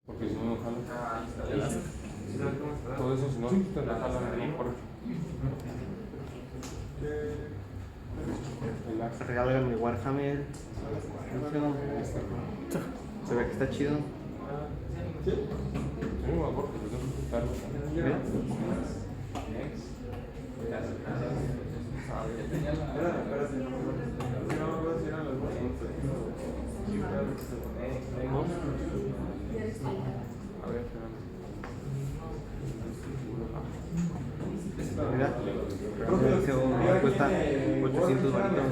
Porque si no, no jala. Todo eso, si no, te la jala mejor. Regálame mi Warhammer. Se ve que está chido. Sí, me acuerdo que tengo que quitarlo. A ver, Mira, ese cuesta 800 varitos.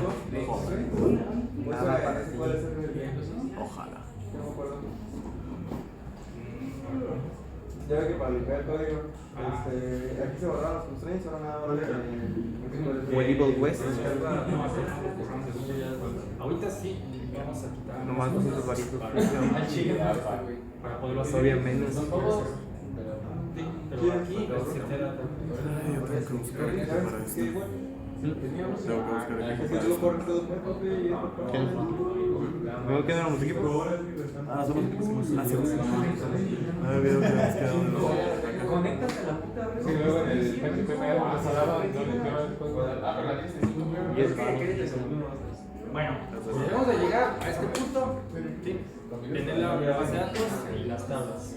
Nada para ti. Ojalá. Ya ve que para limpiar el código, aquí se borraron los constraints, ahora nada más Evil West. Ahorita sí, vamos a quitar. Nomás 200 varitos. Para poderlo hacer. Obviamente. Pero aquí se queda. Yo tengo que buscar aquí para esto. Tengo que buscar aquí para tú lo esto. corres todo papi y es ¿Cómo quedaron los equipos? Ah, somos equipos. Ah, sí, sí. No había video que habíamos quedado de nuevo. Conéctate a la puta red. sí, luego en el PHP me da una salada y no le quiero el código. Y es malo. Bueno, debemos de llegar a este punto. ¿Sí? Tener la base de datos y las tablas.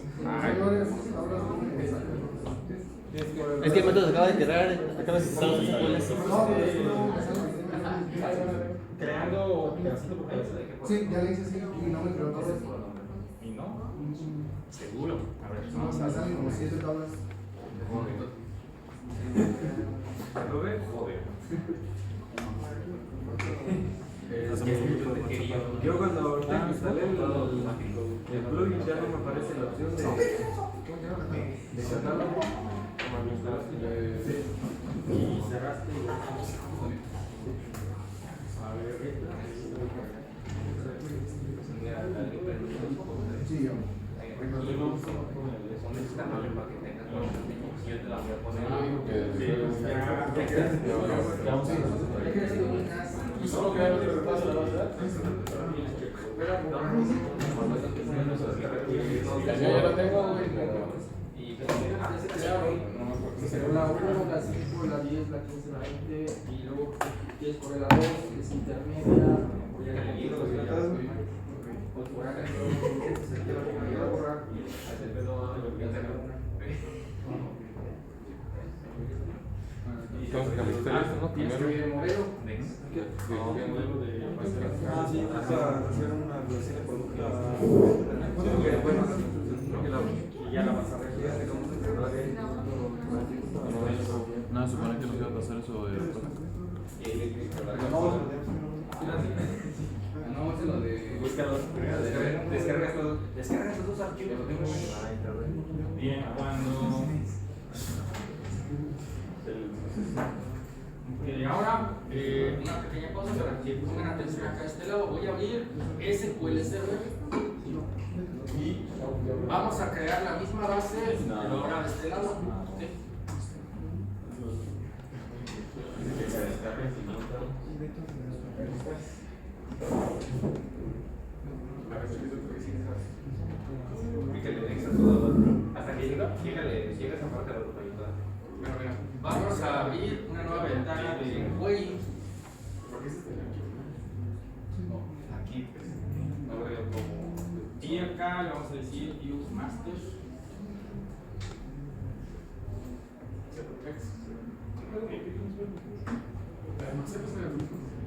Es que el método se acaba de crear. Acaba de estar. Creando pedacito por pedacito. Sí, ya le hice así y no me creó todo. ¿Y no? Seguro. A ver, No, vamos me a salen como 7 tablas. ¿Lo ves? Joder. Yo cuando ahorita instalé el plugin ya no me aparece la opción de catálogo. Y cerraste Sí, yo. Y solo queda el repaso de la base de datos. Ya la tengo, güey. Pero la 1, la 5, la 10, la 15, la 20 y luego quieres poner la 2, que es intermedia. Tengo que cambiar esto, ¿no? Primero. Ah, sí, para hacer una versión de producto. Y ya la vas a regir. Nada, supone que nos iba a pasar eso de. No, es lo de. Búscalos. Descargas los dos archivos. Bien, cuando. Ahora, una pequeña cosa para que pongan atención acá a este lado. Voy a abrir SQL Server y vamos a crear la misma base, pero ahora de este lado. ¿Sí? Hasta que llega esa parte de la totalidad. Vamos a abrir una nueva ventana de Query. Aquí, pues, no veo como. Y acá le vamos a decir Use Master.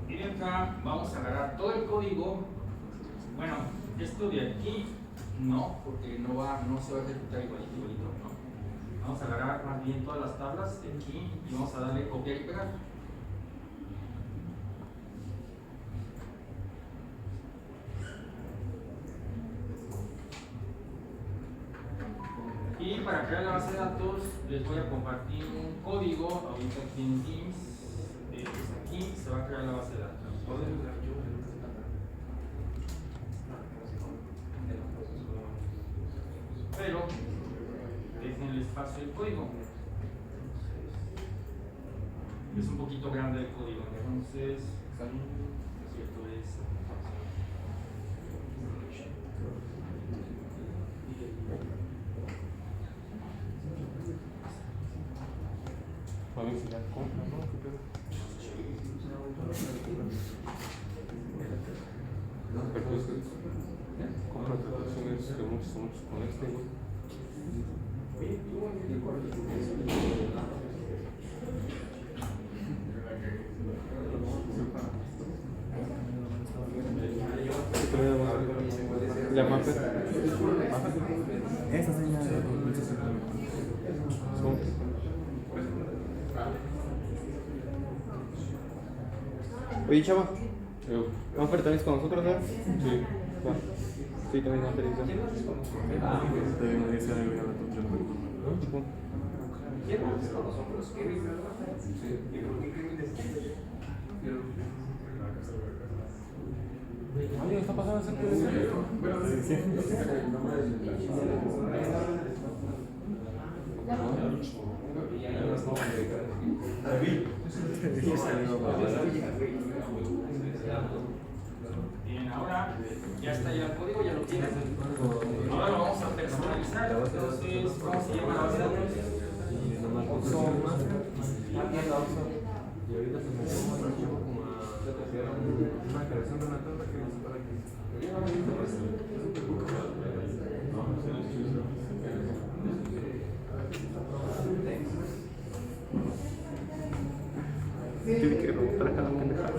Y acá vamos a agarrar todo el código. Bueno, esto de aquí no, porque no se va a ejecutar igualito, no. Vamos a agarrar más bien todas las tablas de aquí y vamos a darle copiar y pegar. Y para crear la base de datos les voy a compartir un código ahorita aquí en Teams. Aquí se va a crear la base de datos. Pero dejen el espacio del código. Es un poquito grande el código, entonces cierto es. A ver si ya compra, ¿no? ¿Qué pedo? Pero pues, compra traducciones de muchos con este, güey. La mapa. Esa señal de Oye, chava, ¿Manfer también es con nosotros, ¿verdad? Sí. Va. Sí, también Manfer dice. También me dice algo ya la toncha. ¿Quién más con nosotros? Kevin, ¿verdad? Sí. Oye, ¿está pasando ese pedo? Bien, ahora ya está ya el código, ya lo tienes. Ahora lo vamos a personalizar. Entonces, ¿cómo se llama la base de datos? Y ahorita se me llama un archivo como a una creación de una tabla que no sé para qué. Tiene que remontar a cada pendejada.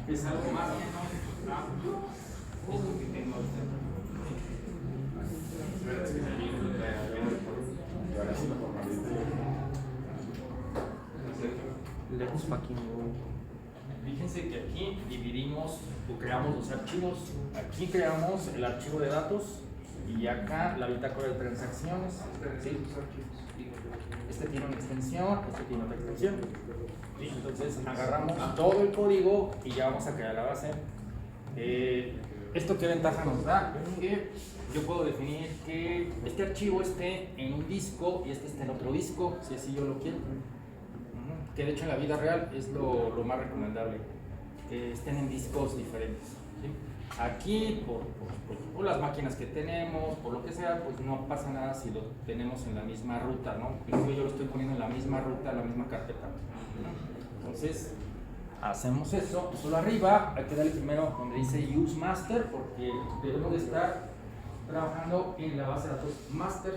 Es algo más o menos esto que tengo ahorita. Let's fucking go. Fíjense que aquí dividimos o creamos los archivos. Aquí creamos el archivo de datos y acá la bitácora de transacciones. ¿Sí? Este tiene una extensión, este tiene otra extensión. ¿Sí? Entonces agarramos todo el código y ya vamos a crear la base. ¿Esto qué ventaja nos da? Que yo puedo definir que este archivo esté en un disco y este esté en otro disco, si así yo lo quiero. Que de hecho en la vida real es lo más recomendable, que estén en discos diferentes. ¿Sí? Aquí, por las máquinas que tenemos, por lo que sea, pues no pasa nada si lo tenemos en la misma ruta, ¿no? Incluso yo lo estoy poniendo en la misma ruta, en la misma carpeta. Entonces, hacemos eso. Solo arriba hay que darle primero donde dice Use Master, porque debemos de estar trabajando en la base de datos Master.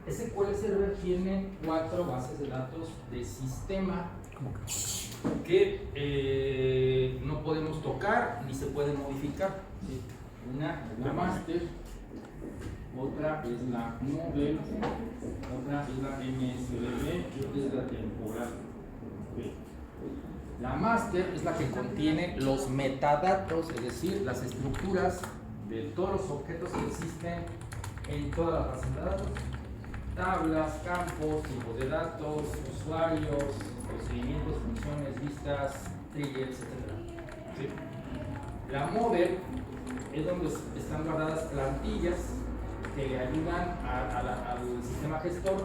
SQL Server tiene 4 bases de datos de sistema que no podemos tocar ni se pueden modificar. ¿Sí? Una es la master, otra es la model, otra es la MSDB y otra es la temporal. ¿Sí? La master es la que contiene los metadatos, es decir, las estructuras de todos los objetos que existen en todas las bases de datos. Tablas, campos, tipos de datos, usuarios, procedimientos, funciones, vistas, triggers, etc. ¿Sí? La model es donde están guardadas plantillas que le ayudan al sistema gestor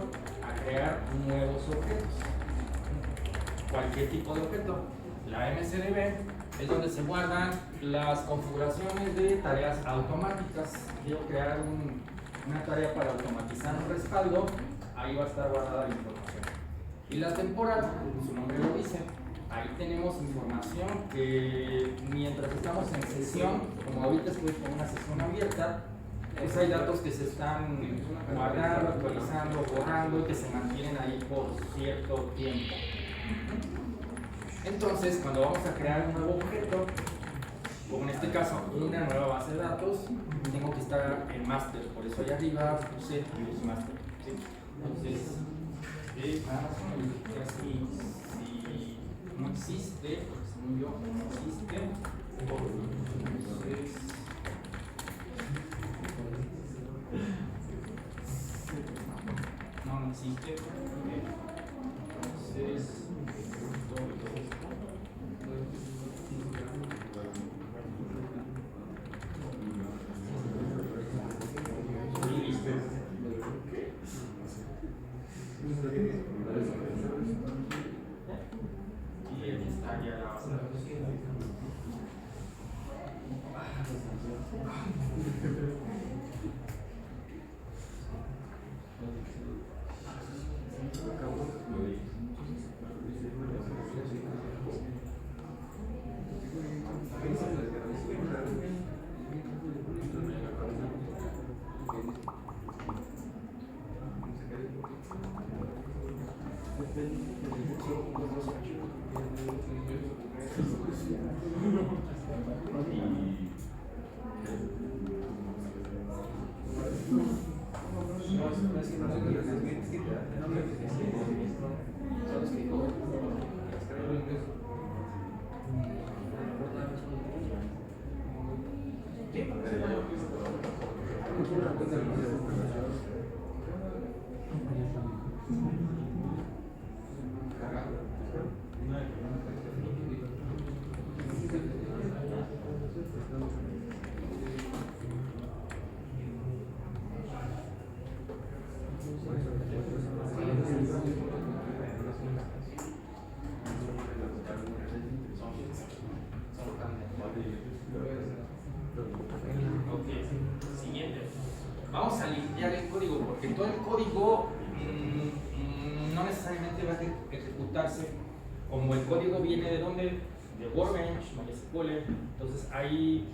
a crear nuevos objetos. Cualquier tipo de objeto. La MSDB es donde se guardan las configuraciones de tareas automáticas. Quiero crear una tarea para automatizar un respaldo, ahí va a estar guardada la información. Y la temporal, su nombre lo dice, ahí tenemos información que mientras estamos en sesión, como ahorita estoy con una sesión abierta, pues hay datos que se están guardando, actualizando, borrando y que se mantienen ahí por cierto tiempo. Entonces, cuando vamos a crear un nuevo objeto, como en este caso una nueva base de datos, tengo que estar en master, por eso allá arriba puse use master. ¿Sí? Entonces, nada más me verificar si no existe, porque según yo no existe. Entonces, existe. Entonces, y listo. Y aquí está ya la base de datos. Ok, siguiente. Vamos a limpiar el código porque todo el código no necesariamente va a ejecutarse como el código viene de dónde, de Workbench, MySQL. Entonces hay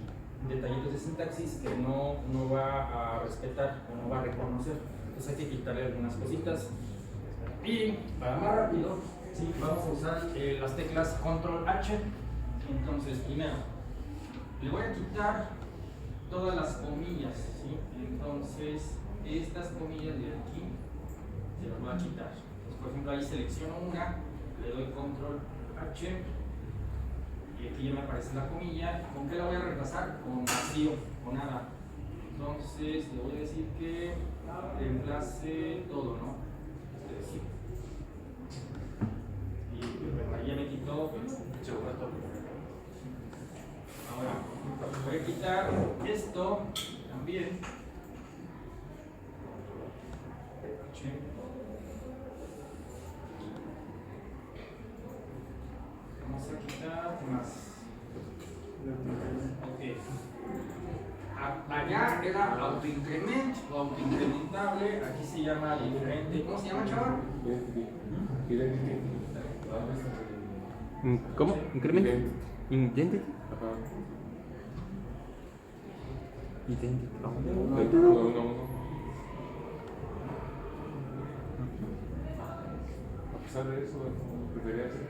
detallitos de sintaxis que no va a respetar o no va a reconocer. Entonces hay que quitarle algunas cositas. Y para más rápido, ¿sí? Vamos a usar las teclas Control H. Entonces primero le voy a quitar todas las comillas, ¿sí? Entonces estas comillas de aquí se las voy a quitar. Entonces, por ejemplo, ahí selecciono una, le doy Control H y aquí ya me aparece la comilla. ¿Con qué la voy a reemplazar? Con vacío, con nada. Entonces le voy a decir que reemplace todo, ¿no? Es decir, y ahí ya me quitó. Ahora voy a quitar esto también. Vamos a quitar más. Ok. Allá era autoincrement o autoincrementable. Aquí se llama diferente. ¿Cómo se llama, chaval? ¿Cómo? ¿Increment? ¿Identity? Ajá. Identity. No. A pesar de eso, debería ser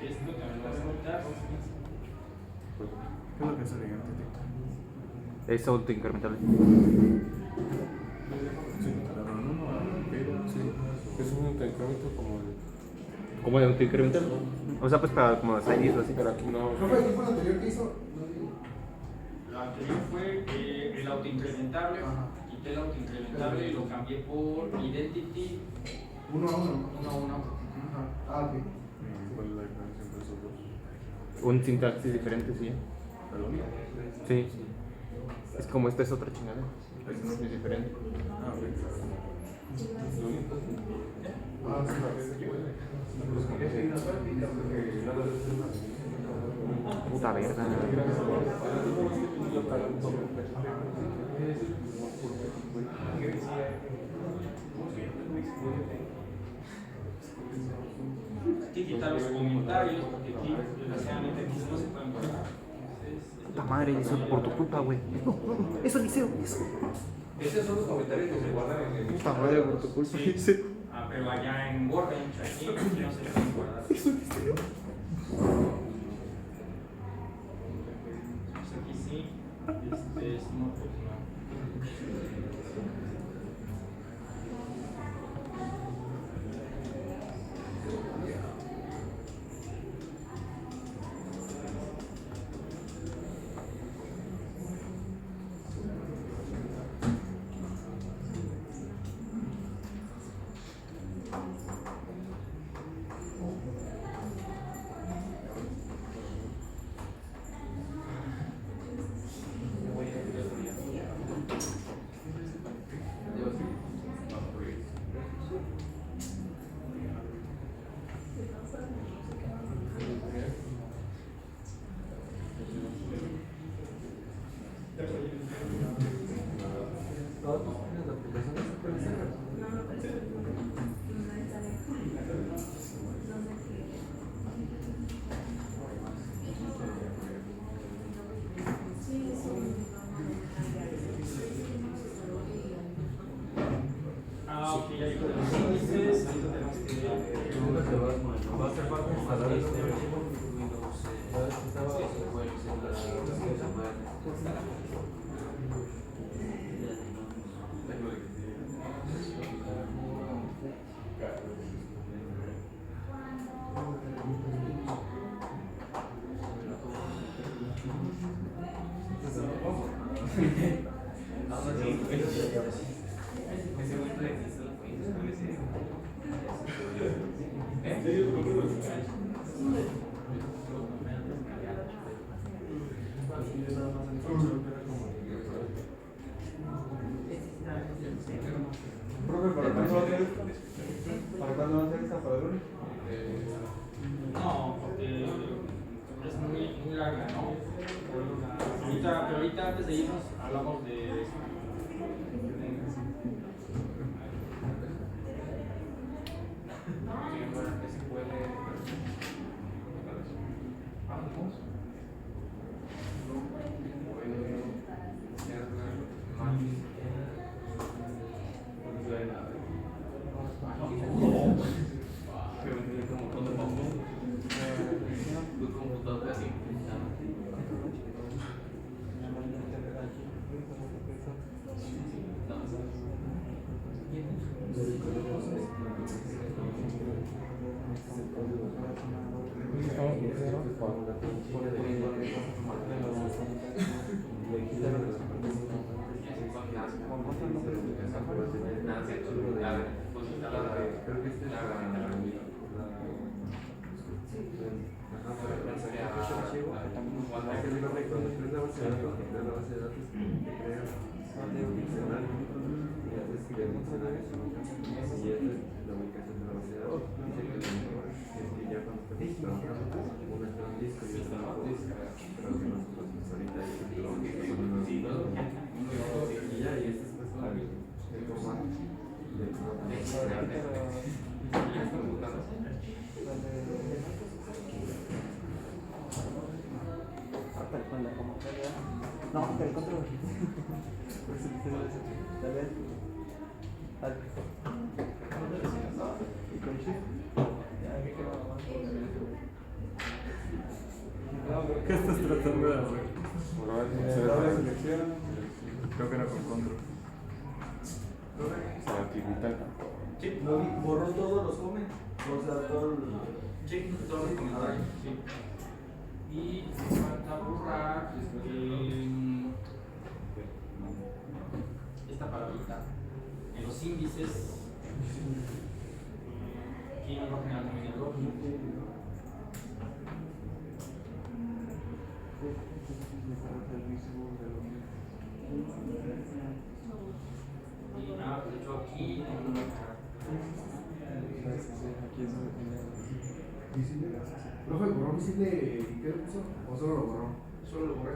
Esto también lo vas a quitar. ¿Qué es lo que es el identity? Es autoincrementable. Sí, pero sí. Es un incremento como el. ¿Cómo de autoincrementable? O sea, pues para como salir así. Pero aquí no. ¿No fue el tipo anterior que hizo? Lo anterior fue el autoincrementable. Ajá. Quité el autoincrementable y lo cambié por identity 1 a 1. 1 a 1. Ah, ok. ¿Cuál es la diferencia entre esos dos? Un sintaxis diferente, sí. ¿El único? Sí. Es como esta es otra chingada. Es diferente. Ah, ok. Ah, sí. Puta verga. Aquí quitar los comentarios porque aquí desgraciadamente aquí no se pueden guardar. Puta madre, eso por tu culpa, güey. No, eso Liceo, eso. Esos son los comentarios que se guardan en el. Puta madre, por tu culpa, Liceo. Pero allá en Workbench, aquí no se pueden guardar. Eso Liceo. Pues aquí sí, es no, pues no. Profe, ¿para cuándo va a ser esta? ¿Para cuándo va a ser esta para el lunes? No, porque es muy larga, ¿no? Pero ahorita antes de irnos hablamos de esto. No, pero control. ¿Qué estás tratando de hacer? La selección. Creo que era con control. Sí, Borró todos los comentarios. O sea, todo el... sí, todos los comentarios. Sí. Y falta borrar esta palabrita en los índices. Aquí en lo general también el rojo. Y de hecho aquí en Profe, ¿borró visible qué le puso? ¿O solo lo borró? solo lo borré.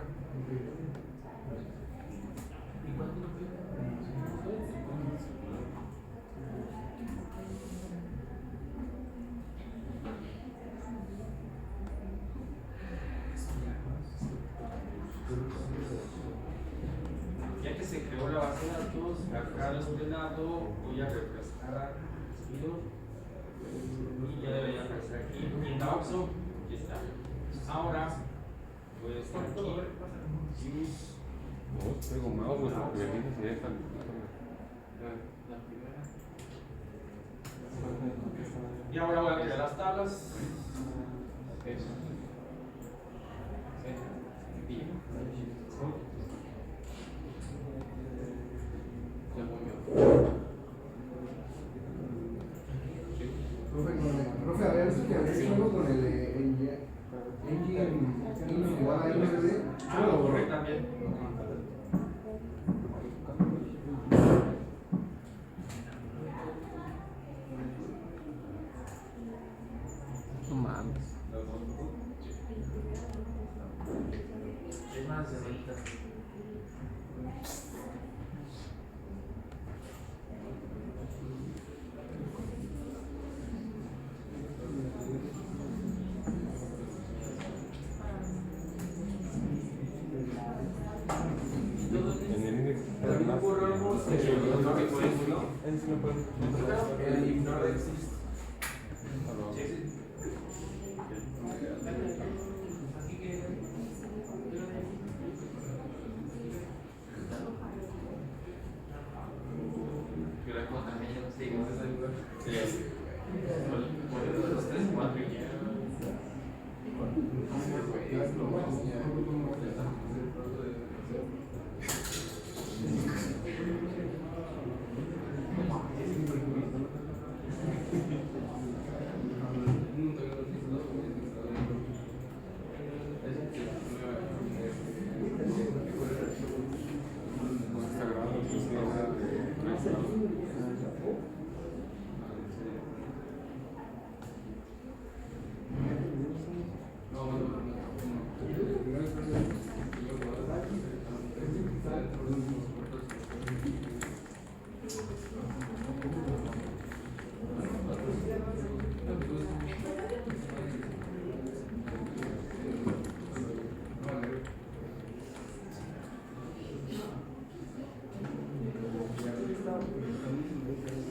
Ya que se creó la base de datos, acá de este lado voy a refrescar a y ya debería aparecer aquí. Y en la opción, aquí está. Ahora voy a estar aquí. No, tengo más, pues, porque me dices que ya está. Y ahora voy a crear las tablas. Profe, a ver, eso que había algo con el engine igual a IMDb. Ah, lo borré también. No mames. Es más de ahorita. En el índice. También borramos el ignore exist, ¿no? El ignore exist. Está grabando, sí, sí,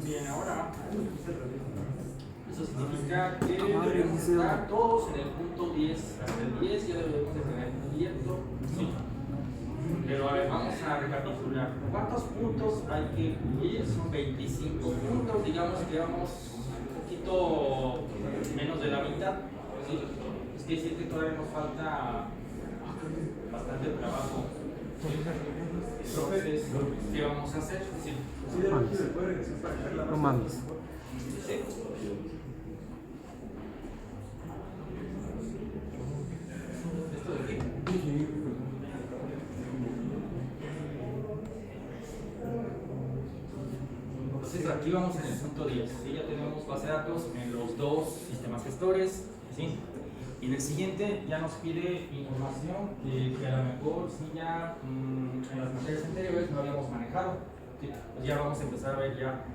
Bien, ahora eso significa que debemos estar todos en el punto 10. Hasta el 10 ya debemos de tener cubierto. Sí. Pero a ver, vamos a recapitular. ¿Cuántos puntos hay que cubrir? Son 25 puntos. Digamos que vamos un poquito menos de la mitad. ¿Sí? Es que decir que todavía nos falta bastante trabajo. Entonces, ¿qué vamos a hacer? Sí. No mames. Sí. Esto de aquí. Entonces aquí vamos en el punto 10. ¿Sí? Ya tenemos base de datos en los dos sistemas gestores. ¿Sí? Y en el siguiente ya nos pide información que a lo mejor sí ya en las materias anteriores no habíamos manejado. ¿Sí? Pues ya vamos a empezar a ver ya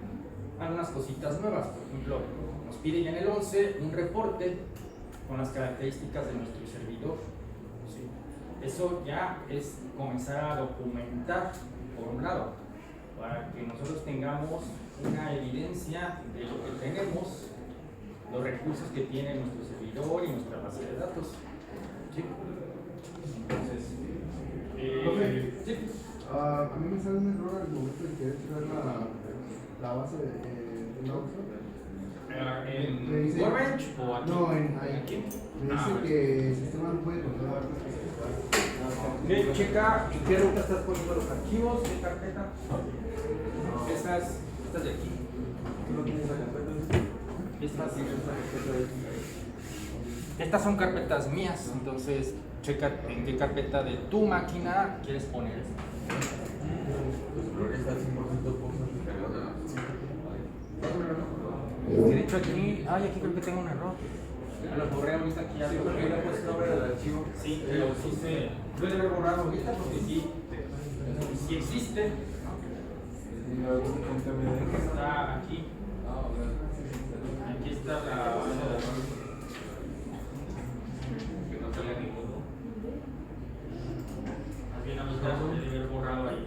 algunas cositas nuevas. Por ejemplo, nos pide ya en el 11 un reporte con las características de nuestro servidor. ¿Sí? Eso ya es comenzar a documentar, por un lado, para que nosotros tengamos una evidencia de lo que tenemos, los recursos que tiene nuestro servidor y nuestra base de datos. ¿Sí? Entonces, sí. A mí me sale un error al momento de querer crear la base de una ¿En Workbench o aquí? No, aquí. Me dice que el sistema no puede controlar Ok, checa en qué ruta estás poniendo los archivos, qué carpeta. Estas de aquí. ¿No tienes la carpeta? Estas son carpetas mías, entonces checa en qué carpeta de tu máquina quieres poner. De hecho aquí creo que tengo un error. Lo borré ahorita aquí ya. ¿Por qué le puedes nombre del archivo? Sí, pero sí lo he de haber borrado ahorita porque sí existe. Está aquí. Aquí está la base de datos. Que no salga ninguno. Más bien a los casos de haber borrado ahí.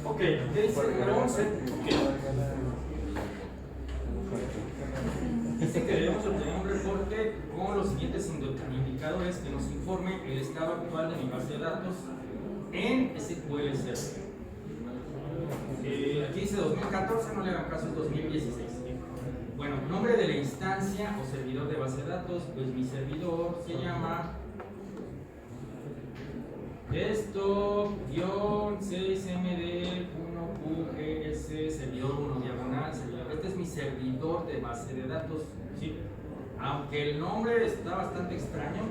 Ok, ¿qué dice el número 11? Dice que debemos obtener un reporte con los siguientes indicadores que nos informe el estado actual de mi base de datos en SQL Server. Aquí dice 2014, no le hagan caso, es 2016. Bueno, nombre de la instancia o servidor de base de datos, pues mi servidor se llama desktop-6md1qs servidor 1 diagonal servidor. Este es mi servidor de base de datos, ¿sí? Aunque el nombre está bastante extraño,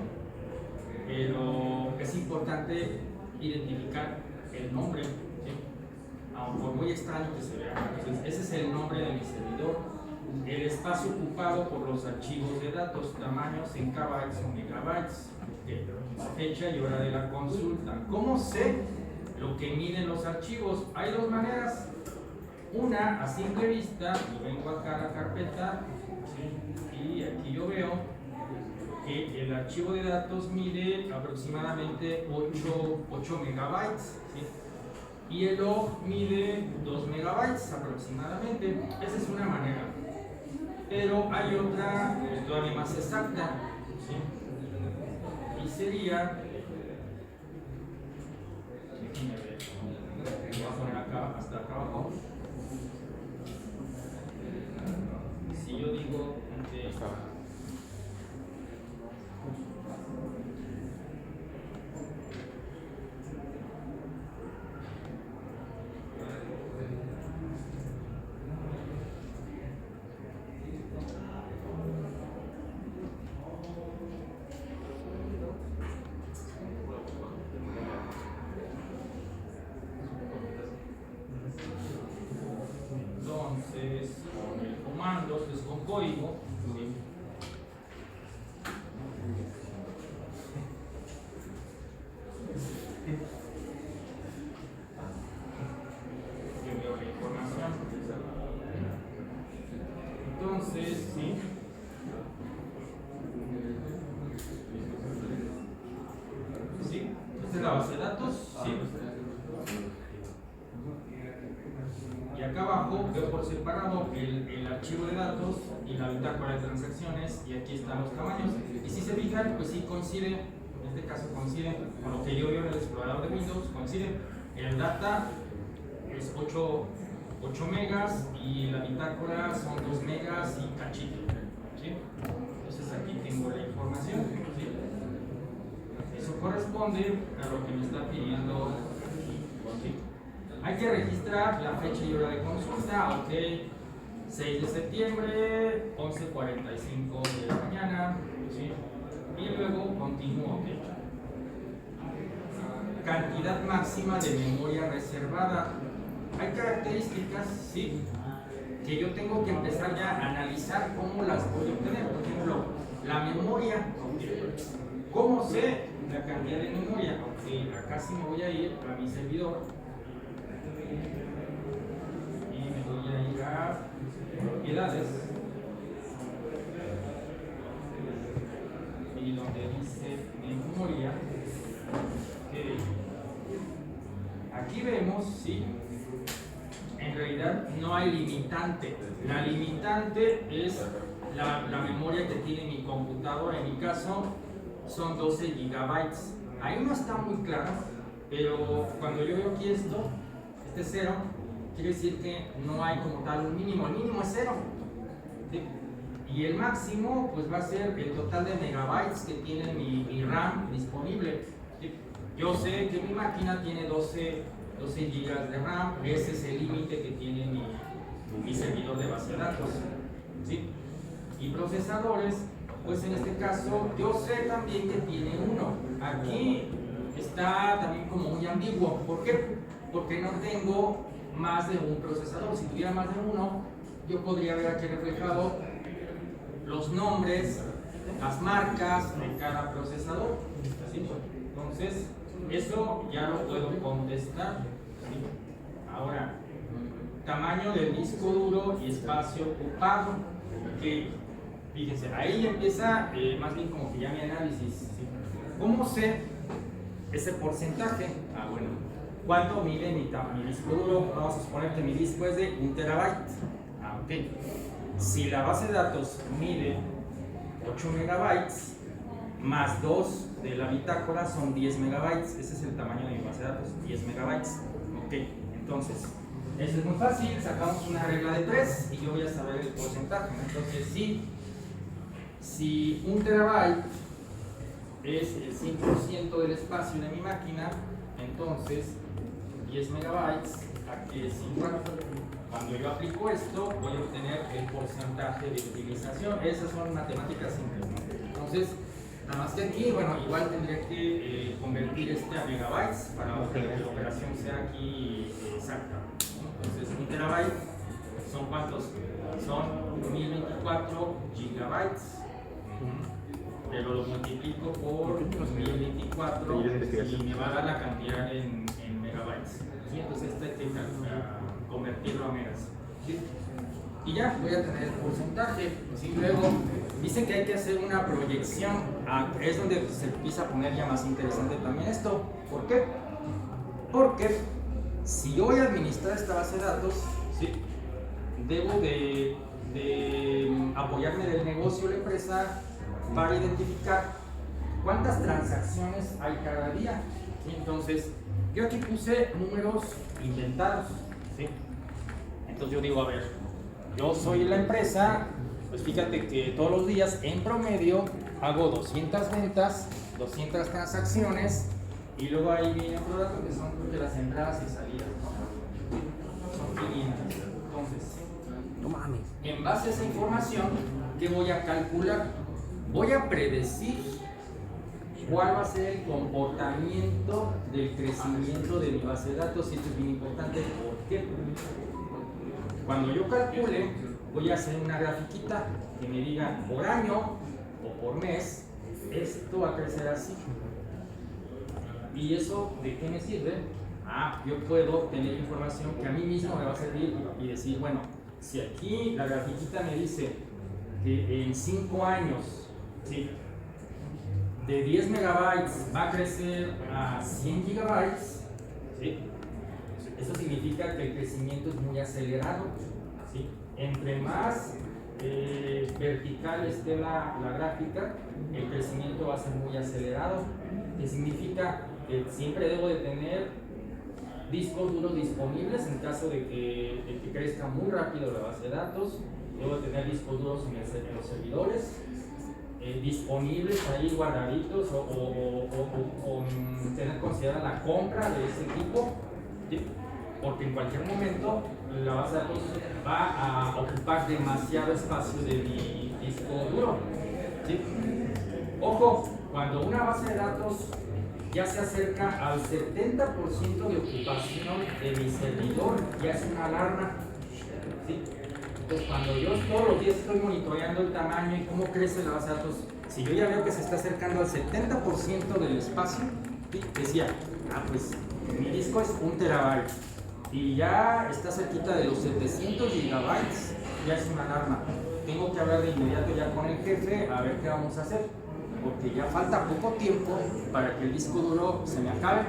pero es importante identificar el nombre, ¿sí? Aunque por muy extraño que se vea. Entonces, ese es el nombre de mi servidor. El espacio ocupado por los archivos de datos, tamaños en kbytes o megabytes, fecha y hora de la consulta. ¿Cómo sé lo que miden los archivos? Hay dos maneras. Una, a simple vista, yo vengo acá a la carpeta, ¿sí? Y aquí yo veo que el archivo de datos mide aproximadamente 8 megabytes, ¿sí? y el log mide 2 megabytes aproximadamente. Esa es una manera, pero hay otra todavía más exacta, ¿sí? Y sería, déjenme ver, voy a poner acá hasta acá abajo. Si yo digo que entonces con el comando, que es con código, ¿sí? Yo veo la información. Entonces, sí. ¿Sí? Esta es la base de datos, ¿sí? Y acá abajo veo por separado el archivo de datos y la bitácora de transacciones, y aquí están los tamaños. Y si se fijan, pues sí coincide, en este caso coincide con lo que yo veo en el explorador de Windows, coincide. El data es 8 megas y la bitácora son 2 megas y cachito, ¿sí? Entonces aquí tengo la información, ¿sí? Eso corresponde a lo que me está pidiendo aquí, ¿sí? Hay que registrar la fecha y hora de consulta, ok, 6 de septiembre, 11:45 de la mañana, ¿sí? Y luego continúo, ok. Cantidad máxima de memoria reservada. Hay características, ¿sí?, que yo tengo que empezar ya a analizar cómo las voy a obtener. Por ejemplo, la memoria, ¿cómo sé la cantidad de memoria? Ok, acá sí me voy a ir a mi servidor y me voy a ir a propiedades y donde dice memoria, okay. Aquí vemos, sí, en realidad no hay limitante. La limitante es la memoria que tiene mi computadora. En mi caso son 12 gigabytes. Ahí no está muy claro, pero cuando yo veo aquí esto, este 0, quiere decir que no hay como tal un mínimo. El mínimo es 0, ¿sí? Y el máximo pues va a ser el total de megabytes que tiene mi RAM disponible, ¿sí? Yo sé que mi máquina tiene 12 gigas de RAM, ese es el límite que tiene mi servidor de base de datos, ¿sí? Y procesadores, pues en este caso yo sé también que tiene 1. Aquí está también como muy ambiguo. ¿Por qué? Porque no tengo más de un procesador. Si tuviera más de uno, yo podría ver aquí reflejado los nombres, las marcas de cada procesador, ¿sí? Entonces, eso ya lo puedo contestar, ¿sí? Ahora, tamaño del disco duro y espacio ocupado. Okay. Fíjense, ahí empieza más bien como que ya mi análisis, ¿sí? ¿Cómo sé ese porcentaje? Ah, bueno, ¿cuánto mide mi disco duro? Vamos a suponer que mi disco es de 1 terabyte. Ah, ok. Si la base de datos mide 8 megabytes, más 2 de la bitácora son 10 megabytes. Ese es el tamaño de mi base de datos, 10 megabytes. Ok, entonces, eso es muy fácil. Sacamos una regla de 3 y yo voy a saber el porcentaje. Entonces, si 1 terabyte es el 5% del espacio de mi máquina, entonces 10 megabytes aquí es 50. Cuando yo aplico esto, voy a obtener el porcentaje de utilización. Esas son matemáticas simples, ¿no? Entonces, nada más que aquí, bueno, igual tendría que convertir este a megabytes para que la operación sea aquí exacta, ¿no? Entonces, 1 terabyte son ¿cuántos? Son 1024 gigabytes. Pero lo multiplico por 1024 y me va a dar la cantidad en megabytes, ¿sí? Entonces este hay que convertirlo a megas, ¿sí? Y ya voy a tener el porcentaje, ¿sí? Luego dicen que hay que hacer una proyección. Es donde se empieza a poner ya más interesante también esto. ¿Por qué? Porque Si yo voy a administrar esta base de datos, ¿sí? Debo de apoyarme del negocio de la empresa para identificar cuántas transacciones hay cada día. ¿Sí? Entonces, yo aquí puse números inventados. ¿Sí? Entonces yo digo, a ver, yo soy la empresa, pues fíjate que todos los días en promedio hago 200 ventas, 200 transacciones, y luego ahí viene otro dato que son de las entradas y salidas, ¿no? Son 500. Entonces, No mames. en base a esa información, ¿qué voy a calcular? Voy a predecir cuál va a ser el comportamiento del crecimiento de mi base de datos, y esto es bien importante. ¿Por qué? Cuando yo calcule, voy a hacer una grafiquita que me diga por año o por mes, esto va a crecer así. ¿Y eso de qué me sirve? Yo puedo tener información que a mí mismo me va a servir y decir, bueno, si aquí la grafiquita me dice que en 5 años, ¿sí?, de 10 megabytes va a crecer a 100 gigabytes, ¿sí?, eso significa que el crecimiento es muy acelerado, ¿sí? Entre más vertical esté la gráfica, el crecimiento va a ser muy acelerado, que significa que siempre debo de tener discos duros disponibles en caso de que crezca muy rápido la base de datos. Debo de tener discos duros en los servidores disponibles ahí guardaditos, o tener considerada la compra de ese equipo, ¿sí? Porque en cualquier momento la base de datos va a ocupar demasiado espacio de mi disco duro, ¿sí? Ojo, cuando una base de datos ya se acerca al 70% de ocupación de mi servidor, ya es una alarma, ¿sí? Entonces, cuando yo todos los días estoy monitoreando el tamaño y cómo crece la base de datos, si yo ya veo que se está acercando al 70% del espacio, ¿sí?, decía, pues mi disco es 1 terabyte y ya está cerquita de los 700 gigabytes, ya es una alarma. Tengo que hablar de inmediato ya con el jefe a ver qué vamos a hacer, porque ya falta poco tiempo para que el disco duro se me acabe.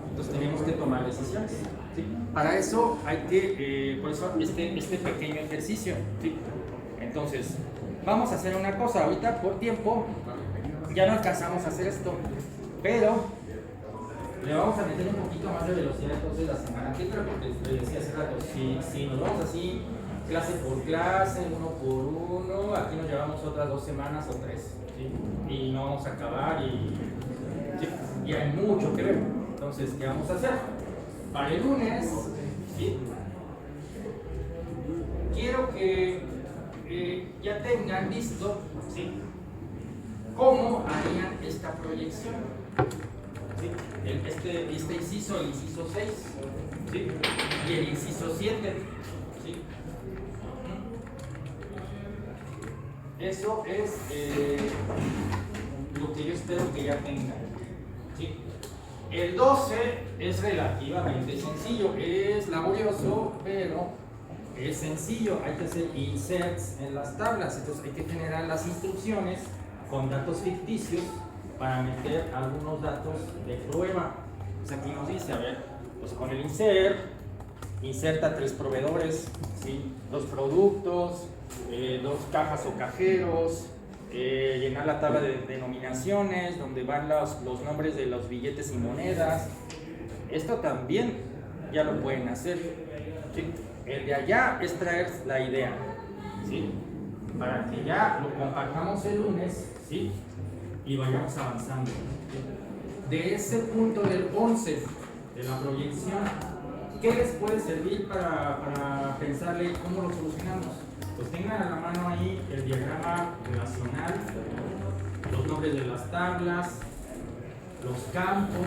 Entonces tenemos que tomar decisiones, ¿sí? Para eso hay que, por eso este pequeño ejercicio, ¿sí? Entonces, vamos a hacer una cosa, ahorita por tiempo ya no alcanzamos a hacer esto, pero le vamos a meter un poquito más de velocidad entonces la semana que entra, porque les decía hace rato, si nos vamos así, clase por clase, uno por uno, aquí nos llevamos otras 2 semanas o 3, ¿sí? Y no vamos a acabar, ¿sí?, y hay mucho que ver. Entonces, ¿qué vamos a hacer? Para el lunes, ¿sí?, quiero que ya tengan listo, ¿sí?, cómo harían esta proyección, ¿sí? Este inciso, el inciso 6, ¿sí?, y el inciso 7, ¿sí? Eso es lo que yo espero que ya tengan, ¿sí? El 12 es relativamente sencillo, es laborioso, pero es sencillo. Hay que hacer inserts en las tablas, entonces hay que generar las instrucciones con datos ficticios para meter algunos datos de prueba. Pues aquí nos dice, a ver, pues con el insert, inserta 3 proveedores, ¿sí?, 2 productos, 2 cajas o cajeros, llenar la tabla de denominaciones donde van los nombres de los billetes y monedas. Esto también ya lo pueden hacer, ¿sí? El de allá es traer la idea, ¿sí?, para que ya lo compartamos el lunes, ¿sí?, y vayamos avanzando. De ese punto del 11 de la proyección, ¿qué les puede servir para pensarle cómo lo solucionamos? Pues tengan a la mano ahí el diagrama relacional, los nombres de las tablas, los campos,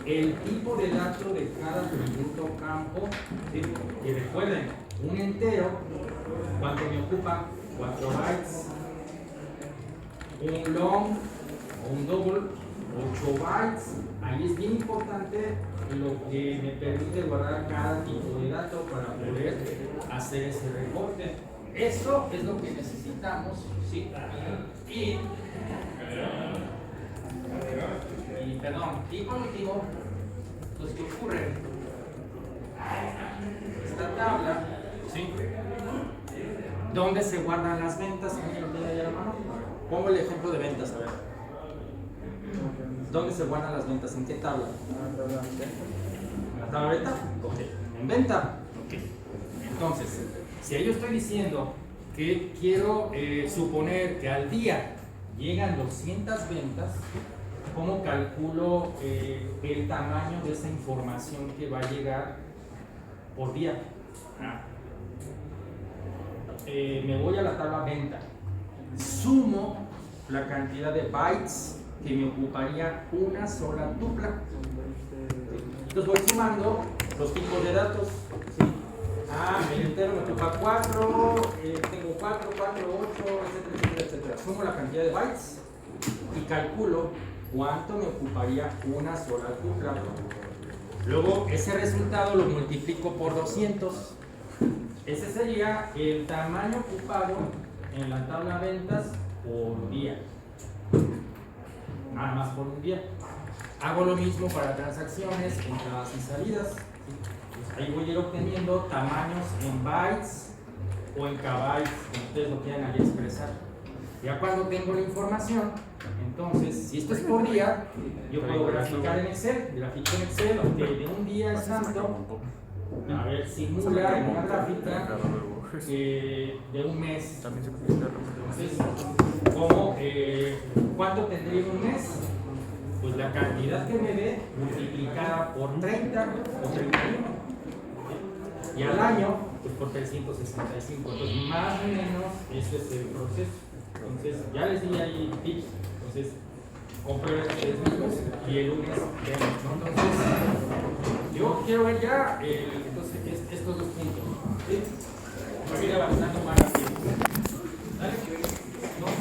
el tipo de dato de cada atributo o campo, ¿sí? Y recuerden, un entero, ¿cuánto me ocupa? 4 bytes. Un long o un double, 8 bytes. Ahí es bien importante lo que me permite guardar cada tipo de dato para poder hacer ese reporte. Eso es lo que necesitamos, ¿sí? Y por último, pues ¿qué ocurre? esta tabla, ¿sí? ¿Dónde se guardan las ventas? ¿Alguien lo tiene ahí a la mano? Pongo el ejemplo de ventas, a ver. ¿Dónde se guardan las ventas? ¿En qué tabla? ¿En la tabla venta? Ok. ¿En venta? Ok. Entonces, si yo estoy diciendo que quiero suponer que al día llegan 200 ventas, ¿cómo calculo el tamaño de esa información que va a llegar por día? Me voy a la tabla venta, sumo la cantidad de bytes que me ocuparía una sola tupla. Entonces voy sumando los tipos de datos. ¿Sí? El entero me ocupa 4, tengo 4, 8, etcétera, etcétera. Sumo la cantidad de bytes y calculo cuánto me ocuparía una sola tupla. Luego ese resultado lo multiplico por 200. Ese sería el tamaño ocupado en la tabla ventas por día. Nada más por un día. Hago lo mismo para transacciones, entradas y salidas. Ahí voy a ir obteniendo tamaños en bytes o en kbytes, como ustedes lo quieran ahí expresar. Ya cuando tengo la información, entonces, si esto es por día, yo puedo graficar en Excel. Grafico en Excel, ok, de un día es tanto. A ver, simula en una gráfica de un mes. Entonces, ¿cuánto tendría en un mes? Pues la cantidad que me dé multiplicada por 30 o 31. Y al año, pues por 365. Entonces, más o menos, ese es el proceso. Entonces, ya les di ahí tips. Entonces, comprueben ustedes mismos y el lunes vemos, ¿no? Entonces, yo quiero ver ya entonces, estos dos puntos. ¿Sí? Voy a ir avanzando más.